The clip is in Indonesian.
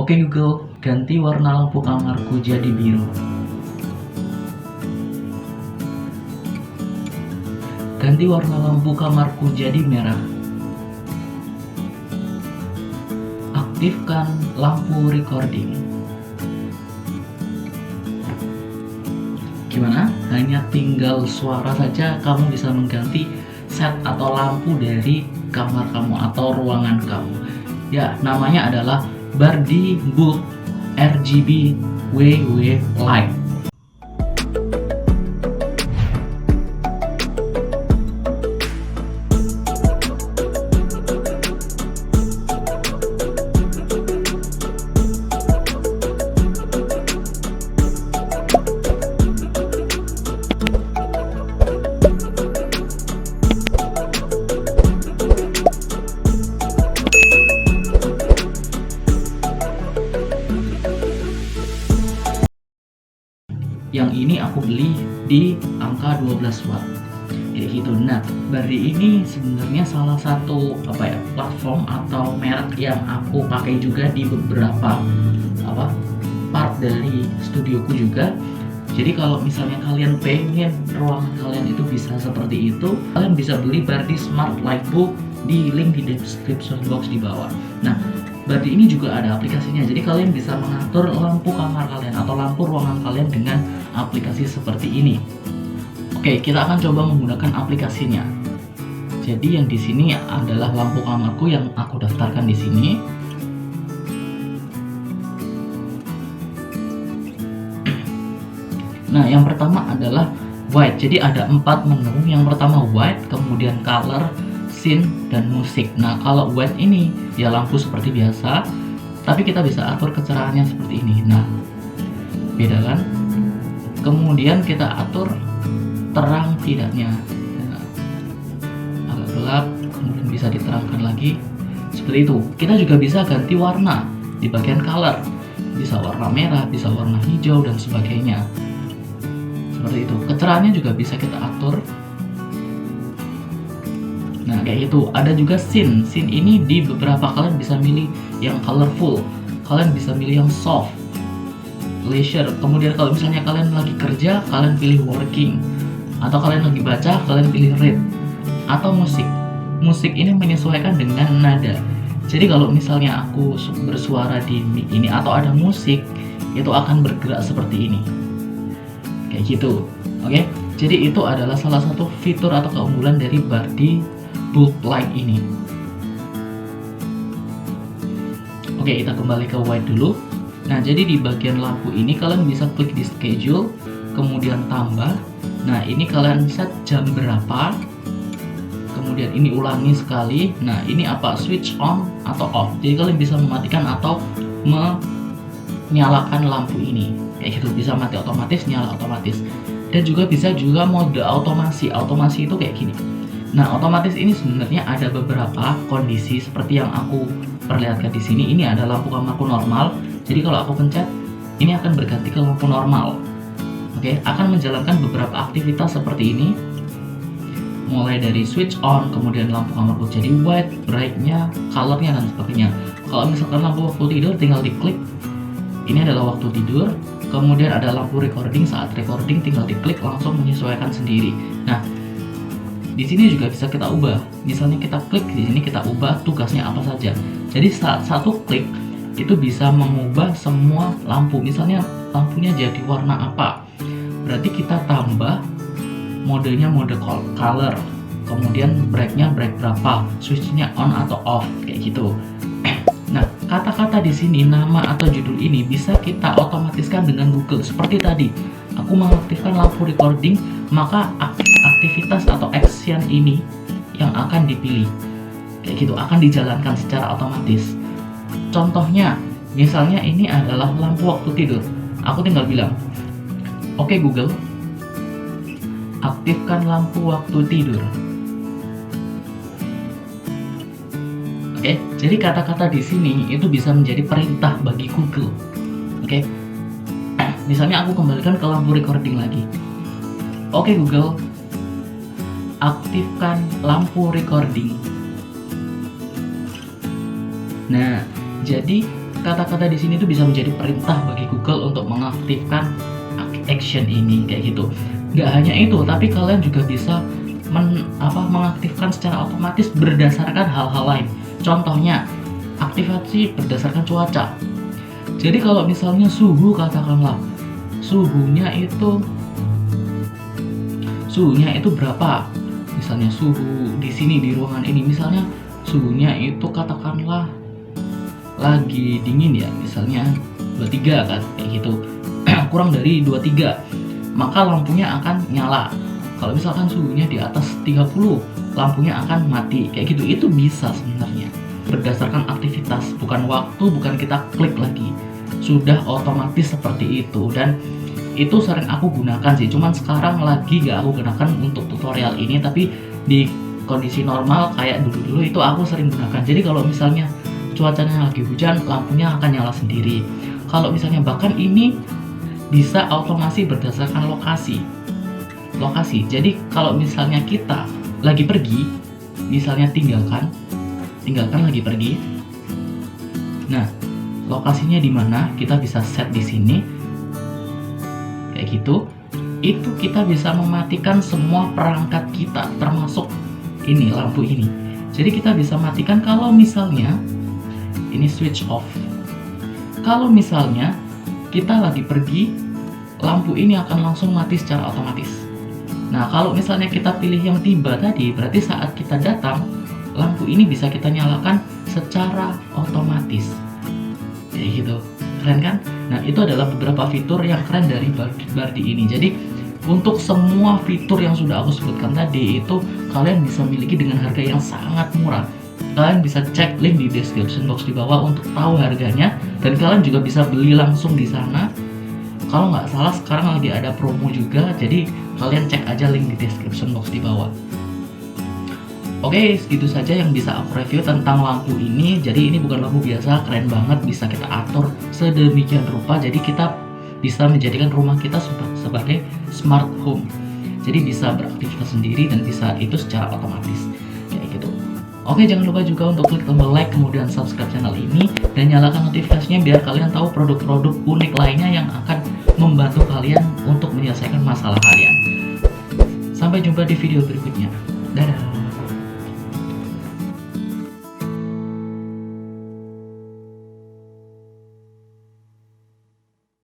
Oke Google, ganti warna lampu kamarku jadi biru. Ganti warna lampu kamarku jadi merah. Aktifkan lampu recording. Gimana? Hanya tinggal suara saja kamu bisa mengganti set atau lampu dari kamar kamu atau ruangan kamu. Ya, namanya adalah Bardi Bulb RGB WW Light. Yang ini aku beli di angka 12 watt kayak gitu. Nah, Bardi ini sebenarnya salah satu platform atau merek yang aku pakai juga di beberapa part dari studioku juga. Jadi kalau misalnya kalian pengen ruangan kalian itu bisa seperti itu, kalian bisa beli Bardi Smart Light Bulb di link di description box di bawah. Nah, Bardi ini juga ada aplikasinya, jadi kalian bisa mengatur lampu kamar kalian atau lampu ruangan kalian dengan aplikasi seperti ini. Oke, kita akan coba menggunakan aplikasinya. Jadi yang di sini adalah lampu kamarku yang aku daftarkan di sini. Nah, yang pertama adalah white. Jadi ada 4 menu. Yang pertama white, kemudian color, scene, dan musik. Nah, kalau white ini ya lampu seperti biasa, tapi kita bisa atur kecerahannya seperti ini. Nah, beda kan? Kemudian kita atur terang tidaknya. Nah, agak gelap, kemudian bisa diterangkan lagi. Seperti itu. Kita juga bisa ganti warna di bagian color. Bisa warna merah, bisa warna hijau, dan sebagainya. Seperti itu. Kecerahannya juga bisa kita atur. Nah, kayak gitu. Ada juga scene. Scene ini di beberapa kalian bisa milih yang colorful, kalian bisa milih yang soft, leisure. Kemudian kalau misalnya kalian lagi kerja, kalian pilih working. Atau kalian lagi baca, kalian pilih read. Atau musik. Musik ini menyesuaikan dengan nada. Jadi kalau misalnya aku bersuara di mic ini atau ada musik, itu akan bergerak seperti ini. Kayak gitu. Oke. Jadi itu adalah salah satu fitur atau keunggulan dari Bardi Bulb Light ini. Oke, kita kembali ke white dulu. Nah, jadi di bagian lampu ini kalian bisa klik di schedule, kemudian tambah. Nah, ini kalian set jam berapa. Kemudian ini ulangi sekali. Nah, ini switch on atau off. Jadi kalian bisa mematikan atau menyalakan lampu ini. Kayak gitu, bisa mati otomatis, nyala otomatis. Dan juga bisa mode otomasi. Otomasi itu kayak gini. Nah, otomatis ini sebenarnya ada beberapa kondisi seperti yang aku perlihatkan di sini. Ini ada lampu kamarku normal. Jadi kalau aku pencet, ini akan berganti ke lampu normal. Oke, akan menjalankan beberapa aktivitas seperti ini. Mulai dari switch on, kemudian lampu kamarku jadi white, brightnya, colornya, dan sebagainya. Kalau misalkan lampu waktu tidur, tinggal diklik. Ini adalah waktu tidur. Kemudian ada lampu recording, saat recording tinggal diklik langsung menyesuaikan sendiri. Nah, di sini juga bisa kita ubah. Misalnya kita klik di sini, kita ubah tugasnya apa saja. Jadi saat satu klik itu bisa mengubah semua lampu. Misalnya lampunya jadi warna apa, berarti kita tambah modenya mode color. Kemudian brightnya bright berapa, switchnya on atau off, kayak gitu. Nah, kata-kata di sini, nama atau judul ini bisa kita otomatiskan dengan Google. Seperti tadi, aku mengaktifkan lampu recording, maka aktivitas atau action ini yang akan dipilih. Kayak gitu, akan dijalankan secara otomatis. Contohnya, misalnya ini adalah lampu waktu tidur. Aku tinggal bilang, "Oke Google, aktifkan lampu waktu tidur." Oke, jadi kata-kata di sini itu bisa menjadi perintah bagi Google. Oke. Misalnya aku kembalikan ke lampu recording lagi. Oke Google, aktifkan lampu recording. Nah, jadi kata-kata di sini tuh bisa menjadi perintah bagi Google untuk mengaktifkan action ini kayak gitu. Nggak hanya itu, tapi kalian juga bisa mengaktifkan secara otomatis berdasarkan hal-hal lain. Contohnya, aktivasi berdasarkan cuaca. Jadi kalau misalnya suhu, katakanlah suhunya itu berapa? Misalnya suhu di sini di ruangan ini, misalnya suhunya itu katakanlah lagi dingin ya, misalnya 23 kan, kayak gitu. Kurang dari 23, maka lampunya akan nyala. Kalau misalkan suhunya di atas 30, lampunya akan mati, kayak gitu. Itu bisa sebenarnya berdasarkan aktivitas, bukan waktu, bukan kita klik lagi, sudah otomatis seperti itu. Dan itu sering aku gunakan sih, cuman sekarang lagi gak aku gunakan untuk tutorial ini, tapi di kondisi normal kayak dulu itu aku sering gunakan. Jadi kalau misalnya cuacanya lagi hujan, lampunya akan nyala sendiri. Kalau misalnya bahkan ini bisa otomasi berdasarkan lokasi. Jadi kalau misalnya kita lagi pergi, misalnya tinggalkan lagi pergi. Nah, lokasinya di mana kita bisa set di sini. Kayak gitu. Itu kita bisa mematikan semua perangkat kita, termasuk ini lampu ini. Jadi kita bisa matikan kalau misalnya ini switch off. Kalau misalnya kita lagi pergi, lampu ini akan langsung mati secara otomatis. Nah, kalau misalnya kita pilih yang tiba tadi, berarti saat kita datang, lampu ini bisa kita nyalakan secara otomatis. Kayak gitu. Keren kan? Nah, itu adalah beberapa fitur yang keren dari Bardi ini. Jadi, untuk semua fitur yang sudah aku sebutkan tadi itu kalian bisa miliki dengan harga yang sangat murah. Kalian bisa cek link di description box di bawah untuk tahu harganya, dan kalian juga bisa beli langsung di sana. Kalau nggak salah sekarang lagi ada promo juga, jadi kalian cek aja link di description box di bawah. Oke, segitu saja yang bisa aku review tentang lampu ini. Jadi ini bukan lampu biasa, keren banget, bisa kita atur sedemikian rupa. Jadi kita bisa menjadikan rumah kita sebagai smart home. Jadi bisa beraktivitas sendiri dan bisa itu secara otomatis. Kayak gitu. Oke, jangan lupa juga untuk klik tombol like, kemudian subscribe channel ini, dan nyalakan notifikasinya biar kalian tahu produk-produk unik lainnya yang akan membantu kalian untuk menyelesaikan masalah kalian. Sampai jumpa di video berikutnya. Dadah!